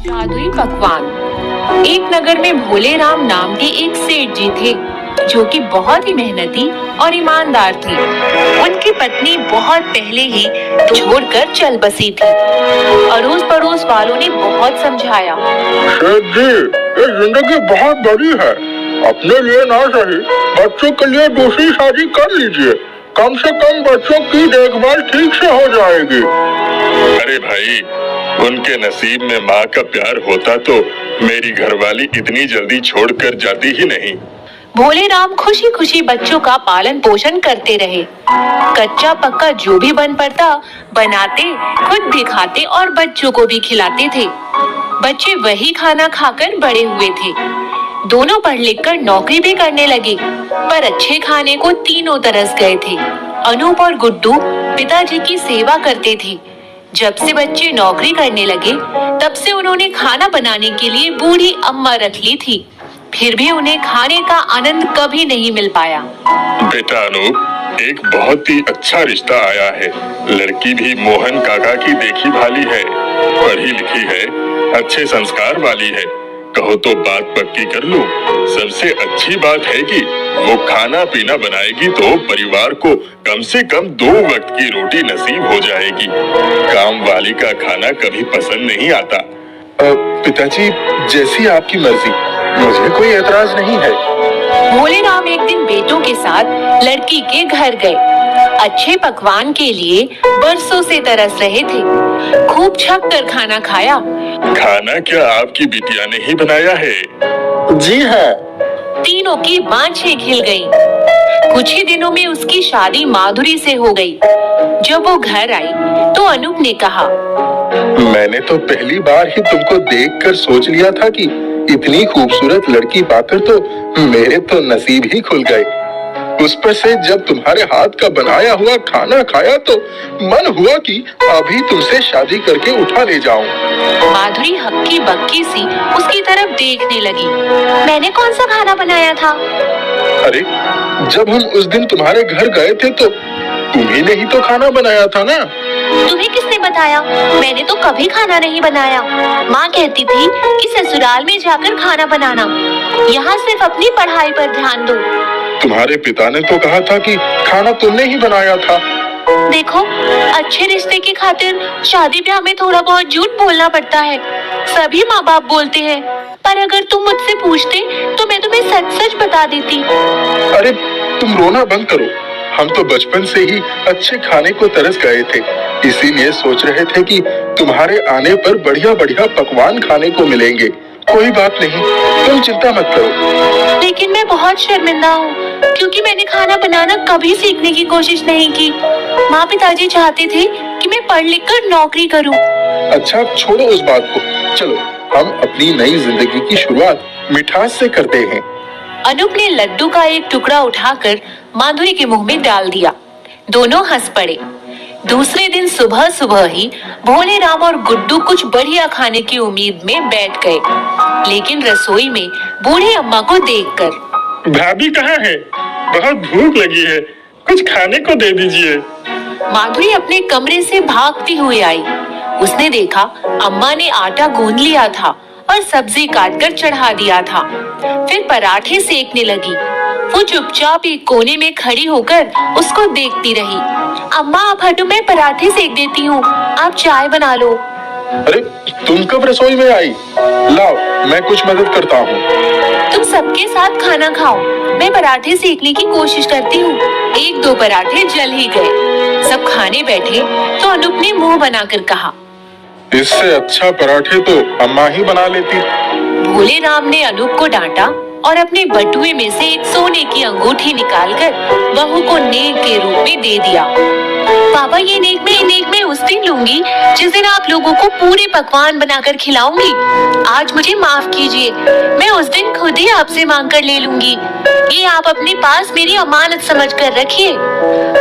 जादुई पकवान। एक नगर में भोले राम नाम के एक सेठ जी थे जो कि बहुत ही मेहनती और ईमानदार थे। उनकी पत्नी बहुत पहले ही छोड़कर चल बसी थी। अड़ोस पड़ोस वालों ने बहुत समझाया। सेठ जी, ये जिंदगी बहुत बड़ी है, अपने लिए ना सही बच्चों के लिए दूसरी शादी कर लीजिए, कम से कम बच्चों की देखभाल ठीक से हो जाएगी। अरे भाई, उनके नसीब में माँ का प्यार होता तो मेरी घरवाली इतनी जल्दी छोड़कर जाती ही नहीं। भोले राम खुशी खुशी बच्चों का पालन पोषण करते रहे। कच्चा पक्का जो भी बन पड़ता बनाते, खुद भी खाते और बच्चों को भी खिलाते थे। बच्चे वही खाना खाकर बड़े हुए थे। दोनों पढ़ लिख कर नौकरी भी करने लगे, पर अच्छे खाने को तीनों तरस गए थे। अनूप और गुड्डू पिताजी की सेवा करते थे। जब से बच्चे नौकरी करने लगे, तब से उन्होंने खाना बनाने के लिए बूढ़ी अम्मा रख ली थी। फिर भी उन्हें खाने का आनंद कभी नहीं मिल पाया। बेटा अनूप, एक बहुत ही अच्छा रिश्ता आया है। लड़की भी मोहन काका की देखी भाली है, पढ़ी लिखी है, अच्छे संस्कार वाली है। कहो तो बात पक्की कर लो। सबसे अच्छी बात है कि वो खाना पीना बनाएगी तो परिवार को कम से कम 2 वक्त की रोटी नसीब हो जाएगी। काम वाली का खाना कभी पसंद नहीं आता। पिताजी, जैसी आपकी मर्जी, मुझे कोई एतराज नहीं है। भोले राम एक दिन बेटों के साथ लड़की के घर गए। अच्छे पकवान के लिए बरसों से तरस रहे थे। खूब छक कर खाना खाया। खाना क्या आपकी बिटिया ने ही बनाया है? जी है। तीनों की बाँछें खिल गईं। कुछ ही दिनों में उसकी शादी माधुरी से हो गई। जब वो घर आई तो अनूप ने कहा, मैंने तो पहली बार ही तुमको देखकर सोच लिया था कि इतनी खूबसूरत लड़की पाकर तो मेरे तो नसीब ही खुल गए। उस पर से जब तुम्हारे हाथ का बनाया हुआ खाना खाया तो मन हुआ कि अभी तुमसे शादी करके उठा ले जाऊं। माधुरी हक्की बक्की सी उसकी तरफ देखने लगी। मैंने कौन सा खाना बनाया था? अरे, जब हम उस दिन तुम्हारे घर गए थे तो तुम्ही ने ही तो खाना बनाया था ना। तुम्हें किसने बताया? मैंने तो कभी खाना नहीं बनाया। माँ कहती थी कि ससुराल में जाकर खाना बनाना, यहाँ सिर्फ अपनी पढ़ाई पर ध्यान दो। तुम्हारे पिता ने तो कहा था कि खाना तुमने ही बनाया था। देखो, अच्छे रिश्ते की खातिर शादी ब्याह में थोड़ा बहुत झूठ बोलना पड़ता है। सभी माँ बाप बोलते हैं, पर अगर तुम मुझसे पूछते तो मैं तुम्हें सच सच बता देती। अरे, तुम रोना बंद करो। हम तो बचपन से ही अच्छे खाने को तरस गए थे, इसीलिए सोच रहे थे कि तुम्हारे आने पर बढ़िया बढ़िया पकवान खाने को मिलेंगे। कोई बात नहीं, तुम चिंता मत करो। लेकिन मैं बहुत शर्मिंदा हूँ, क्योंकि मैंने खाना बनाना कभी सीखने की कोशिश नहीं की। माँ पिताजी चाहते थे कि मैं पढ़ लिख कर नौकरी करूँ। अच्छा, छोड़ो उस बात को। चलो, हम अपनी नई जिंदगी की शुरुआत मिठास से करते हैं। अनूप ने लड्डू का एक टुकड़ा उठाकर माधुरी के मुंह में डाल दिया। दोनों हंस पड़े। दूसरे दिन सुबह सुबह ही भोले राम और गुड्डू कुछ बढ़िया खाने की उम्मीद में बैठ गए, लेकिन रसोई में बूढ़ी अम्मा को देखकर, भाभी कहाँ है? बहुत भूख लगी है, कुछ खाने को दे दीजिए। माधुरी अपने कमरे से भागती हुई आई। उसने देखा अम्मा ने आटा गूंद लिया था और सब्जी काटकर चढ़ा दिया था। फिर पराठे सेकने लगी। वो चुपचाप एक कोने में खड़ी होकर उसको देखती रही। अम्मा, आप हटो, मैं पराठे सेक देती हूँ, आप चाय बना लो। अरे, तुम कब रसोई में आई? लाओ, मैं कुछ मदद करता हूँ। तुम सबके साथ खाना खाओ, मैं पराठे सेकने की कोशिश करती हूँ। 1-2 पराठे जल ही गए। सब खाने बैठे तो अनूप ने मुंह बनाकर कहा, इससे अच्छा पराठे तो अम्मा ही बना लेती। भोले राम ने अनूप को डांटा और अपने बटुए में से एक सोने की अंगूठी निकालकर बहू को नेक के रूप में दे दिया। पापा, ये नेक मैं उस दिन लूंगी जिस दिन आप लोगों को पूरे पकवान बनाकर खिलाऊंगी। आज मुझे माफ कीजिए, मैं उस दिन खुद ही आपसे मांग कर ले लूंगी। ये आप अपने पास मेरी अमानत समझ कर रखिए।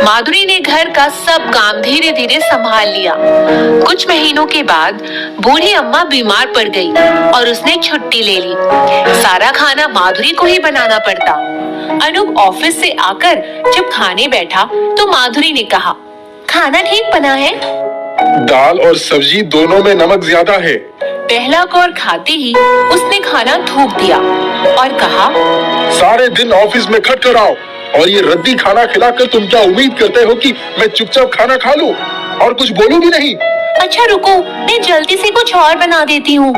माधुरी ने घर का सब काम धीरे धीरे संभाल लिया। कुछ महीनों के बाद बूढ़ी अम्मा बीमार पड़ गई और उसने छुट्टी ले ली। सारा खाना माधुरी को ही बनाना पड़ता। अनूप ऑफिस से आकर जब खाने बैठा तो माधुरी ने कहा, खाना ठीक बना है? दाल और सब्जी दोनों में नमक ज्यादा है। पहला कौर खाते ही उसने खाना थूक दिया और कहा, सारे दिन ऑफिस में खट कर आओ और ये रद्दी खाना खिलाकर तुम क्या उम्मीद करते हो कि मैं चुपचाप खाना खा लूं और कुछ बोलूं भी नहीं? अच्छा रुको, मैं जल्दी से कुछ और बना देती हूँ।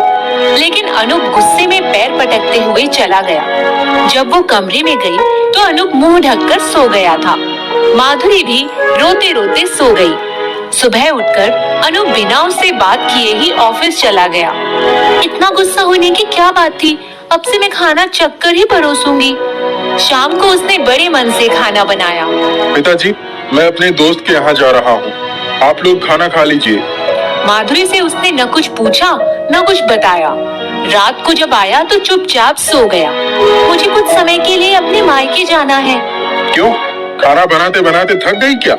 लेकिन अनूप गुस्से में पैर पटकते हुए चला गया। जब वो कमरे में गई तो अनूप मुंह ढककर सो गया था। माधुरी भी रोते रोते सो गई। सुबह उठकर अनूप बिना उससे बात किए ही ऑफिस चला गया। इतना गुस्सा होने की क्या बात थी, अब से मैं खाना चखकर ही परोसूंगी। शाम को उसने बड़े मन से खाना बनाया। पिताजी, मैं अपने दोस्त के यहाँ जा रहा हूँ, आप लोग खाना खा लीजिए। माधुरी से उसने न कुछ पूछा न कुछ बताया। रात को जब आया तो चुपचाप सो गया। मुझे कुछ समय के लिए अपने मायके जाना है। क्यों? खाना बनाते बनाते थक गई क्या?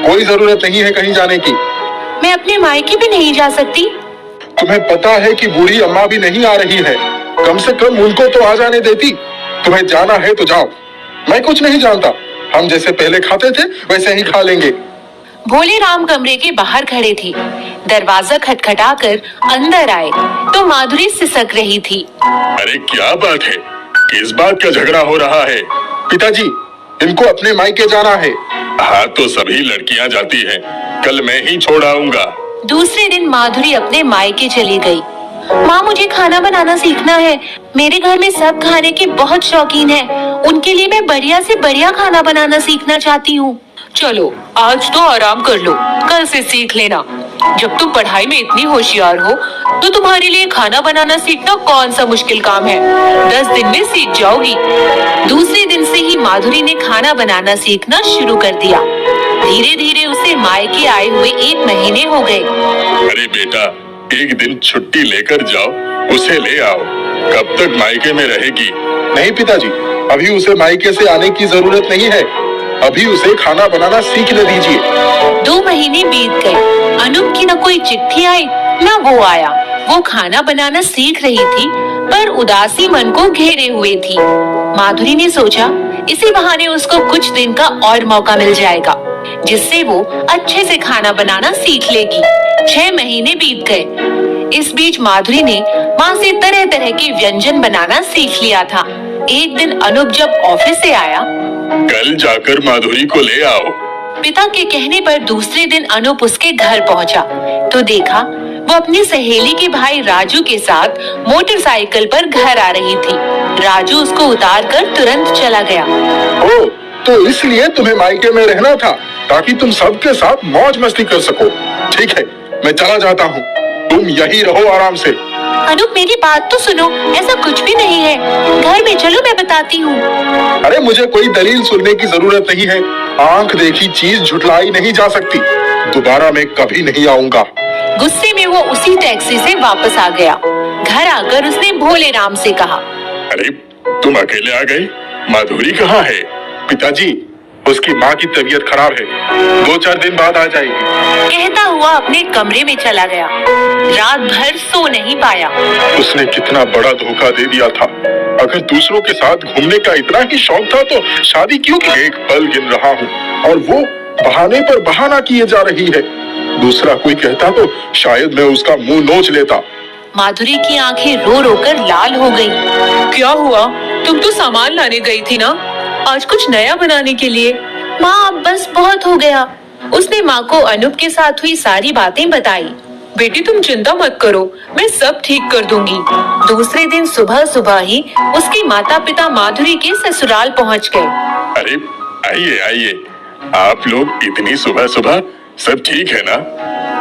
कोई जरूरत नहीं है कहीं जाने की। मैं अपने मायके भी नहीं जा सकती। तुम्हें पता है कि बूढ़ी अम्मा भी नहीं आ रही है, कम से कम उनको तो आ जाने देती। तुम्हें जाना है तो जाओ, मैं कुछ नहीं जानता। हम जैसे पहले खाते थे वैसे ही खा लेंगे। भोले राम कमरे के बाहर खड़े थे। दरवाजा खटखटाकर अंदर आए तो माधुरी सिसक रही थी। अरे क्या बात है, किस बात का झगड़ा हो रहा है? पिताजी, इनको अपने मायके जाना है। हाँ तो सभी लड़कियां जाती हैं, कल मैं ही छोड़ आऊंगा। दूसरे दिन माधुरी अपने मायके चली गई। माँ, मुझे खाना बनाना सीखना है। मेरे घर में सब खाने के बहुत शौकीन हैं। उनके लिए मैं बढ़िया से बढ़िया खाना बनाना सीखना चाहती हूँ। चलो आज तो आराम कर लो, कल से सीख लेना। जब तुम पढ़ाई में इतनी होशियार हो तो तुम्हारे लिए खाना बनाना सीखना कौन सा मुश्किल काम है। 10 दिन में सीख जाओगी। दूसरे दिन से ही माधुरी ने खाना बनाना सीखना शुरू कर दिया। धीरे धीरे उसे मायके आए हुए 1 महीने हो गए। अरे बेटा, एक दिन छुट्टी लेकर जाओ, उसे ले आओ। कब तक मायके में रहेगी? नहीं पिताजी, अभी उसे मायके से आने की जरूरत नहीं है। अभी उसे खाना बनाना सीखने दीजिए। 2 महीने बीत गए। अनूप की न कोई चिट्ठी आई न वो आया। वो खाना बनाना सीख रही थी पर उदासी मन को घेरे हुए थी। माधुरी ने सोचा इसी बहाने उसको कुछ दिन का और मौका मिल जाएगा जिससे वो अच्छे से खाना बनाना सीख लेगी। 6 महीने बीत गए। इस बीच माधुरी ने माँ से तरह तरह के व्यंजन बनाना सीख लिया था। एक दिन अनूप जब ऑफिस से आया, कल जाकर माधुरी को ले आओ। पिता के कहने पर दूसरे दिन अनूप उसके घर पहुंचा तो देखा वो अपनी सहेली के भाई राजू के साथ मोटरसाइकिल पर घर आ रही थी। राजू उसको उतारकर तुरंत चला गया। ओ, तो इसलिए तुम्हें मायके में रहना था ताकि तुम सबके साथ मौज मस्ती कर सको। ठीक है, मैं चला जाता हूँ, तुम यही रहो आराम से। अनूप, मेरी बात तो सुनो, ऐसा कुछ भी नहीं है। घर में चलो, मैं बताती हूँ। अरे मुझे कोई दलील सुनने की जरूरत नहीं है। आंख देखी चीज झुठलाई नहीं जा सकती। दोबारा मैं कभी नहीं आऊंगा। गुस्से में वो उसी टैक्सी से वापस आ गया। घर आकर उसने भोले राम से कहा, अरे तुम अकेले आ गए? माधुरी कहाँ है? पिताजी, उसकी माँ की तबीयत खराब है, 2-4 दिन बाद आ जाएगी। कहता हुआ अपने कमरे में चला गया। रात भर सो नहीं पाया। उसने कितना बड़ा धोखा दे दिया था। अगर दूसरों के साथ घूमने का इतना ही शौक था तो शादी क्यों की? एक पल गिन रहा हूँ और वो बहाने पर बहाना किए जा रही है। दूसरा कोई कहता तो शायद मैं उसका मुंह नोच लेता। माधुरी की आंखें रो रो कर लाल हो गईं। क्या हुआ? तुम तो सामान लाने गई थी ना, आज कुछ नया बनाने के लिए। माँ, अब बस बहुत हो गया। उसने माँ को अनूप के साथ हुई सारी बातें बताई। बेटी, तुम चिंता मत करो, मैं सब ठीक कर दूंगी। दूसरे दिन सुबह सुबह ही उसके माता पिता माधुरी के ससुराल पहुँच गए। अरे आइए आइए, आप लोग इतनी सुबह सुबह, सब ठीक है ना?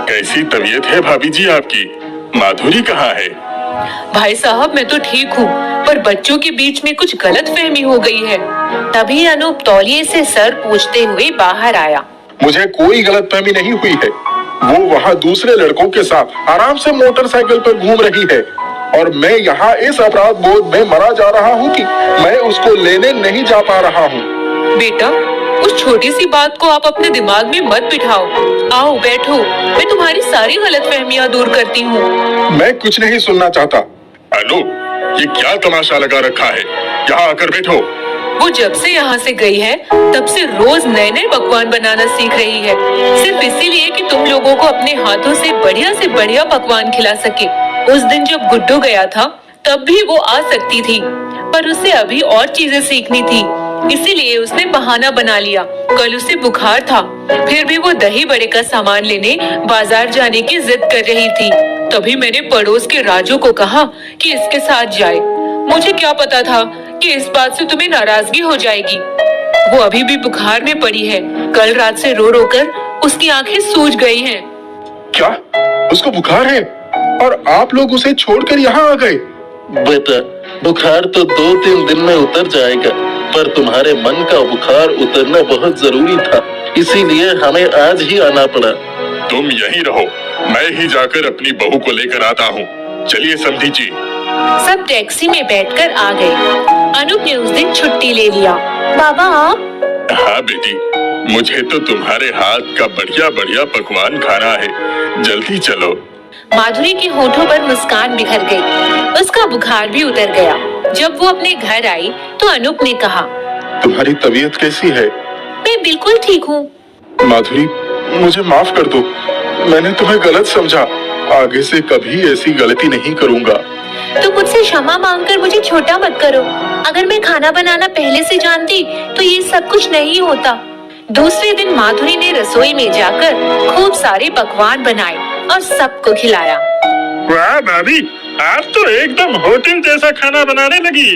कैसी तबीयत है भाभी जी आपकी? माधुरी कहाँ है? भाई साहब, मैं तो ठीक हूँ, पर बच्चों के बीच में कुछ गलतफहमी हो गई है। तभी अनूप तौलिए से सर पोंछते हुए बाहर आया। मुझे कोई गलतफहमी नहीं हुई है। वो वहाँ दूसरे लड़कों के साथ आराम से मोटरसाइकिल पर घूम रही है और मैं यहाँ इस अपराध बोध में मरा जा रहा हूँ कि मैं उसको लेने नहीं जा पा रहा हूँ। बेटा, उस छोटी सी बात को आप अपने दिमाग में मत बिठाओ। आओ बैठो, मैं तुम्हारी सारी गलतफहमियां दूर करती हूँ। मैं कुछ नहीं सुनना चाहता। अनु, ये क्या तमाशा लगा रखा है? यहाँ आकर बैठो। वो जब से यहाँ से गई है तब से रोज नए नए पकवान बनाना सीख रही है, सिर्फ इसीलिए कि तुम लोगों को अपने हाथों से बढ़िया पकवान खिला सके। उस दिन जब गुड्डू गया था तब भी वो आ सकती थी, पर उसे अभी और चीजें सीखनी थी, इसीलिए उसने बहाना बना लिया। कल उसे बुखार था, फिर भी वो दही बड़े का सामान लेने बाजार जाने की जिद कर रही थी। तभी मैंने पड़ोस के राजू को कहा कि इसके साथ जाए। मुझे क्या पता था कि इस बात से तुम्हें नाराजगी हो जाएगी। वो अभी भी बुखार में पड़ी है। कल रात से रो रो कर उसकी आंखें सूज गई हैं। क्या उसको बुखार है और आप लोग उसे छोड़कर यहाँ आ गए? बेटा, बुखार तो 2-3 दिन में उतर जाएगा, पर तुम्हारे मन का बुखार उतरना बहुत जरूरी था, इसीलिए हमें आज ही आना पड़ा। तुम यहीं रहो, मैं ही जाकर अपनी बहू को लेकर आता हूँ। चलिए समधी जी। सब टैक्सी में बैठकर आ गए। अनूप ने उस दिन छुट्टी ले लिया। बाबा आप? हाँ बेटी, मुझे तो तुम्हारे हाथ का बढ़िया बढ़िया पकवान खाना है, जल्दी चलो। माधुरी के होठों पर मुस्कान बिखर गई। उसका बुखार भी उतर गया। जब वो अपने घर आई तो अनूप ने कहा, तुम्हारी तबीयत कैसी है? मैं बिल्कुल ठीक हूँ। माधुरी, मुझे माफ कर दो, मैंने तुम्हें गलत समझा। आगे से कभी ऐसी गलती नहीं करूँगा। तो मुझसे क्षमा मांगकर मुझे छोटा मत करो। अगर मैं खाना बनाना पहले से जानती तो ये सब कुछ नहीं होता। दूसरे दिन माधुरी ने रसोई में जाकर खूब सारे पकवान बनाए और सबको खिलाया। वाह भाभी, आप तो एकदम होटल जैसा खाना बनाने लगी।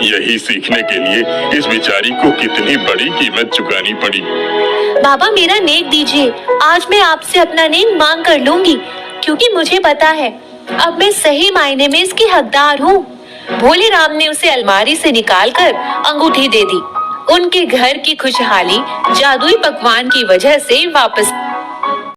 यही सीखने के लिए इस बेचारी को कितनी बड़ी कीमत चुकानी पड़ी। बाबा मेरा नेक दीजिए, आज मैं आपसे अपना नेक मांग कर लूंगी, क्योंकि मुझे पता है अब मैं सही मायने में इसकी हकदार हूँ। भोले राम ने उसे अलमारी से निकालकर अंगूठी दे दी। उनके घर की खुशहाली जादुई पकवान की वजह से वापस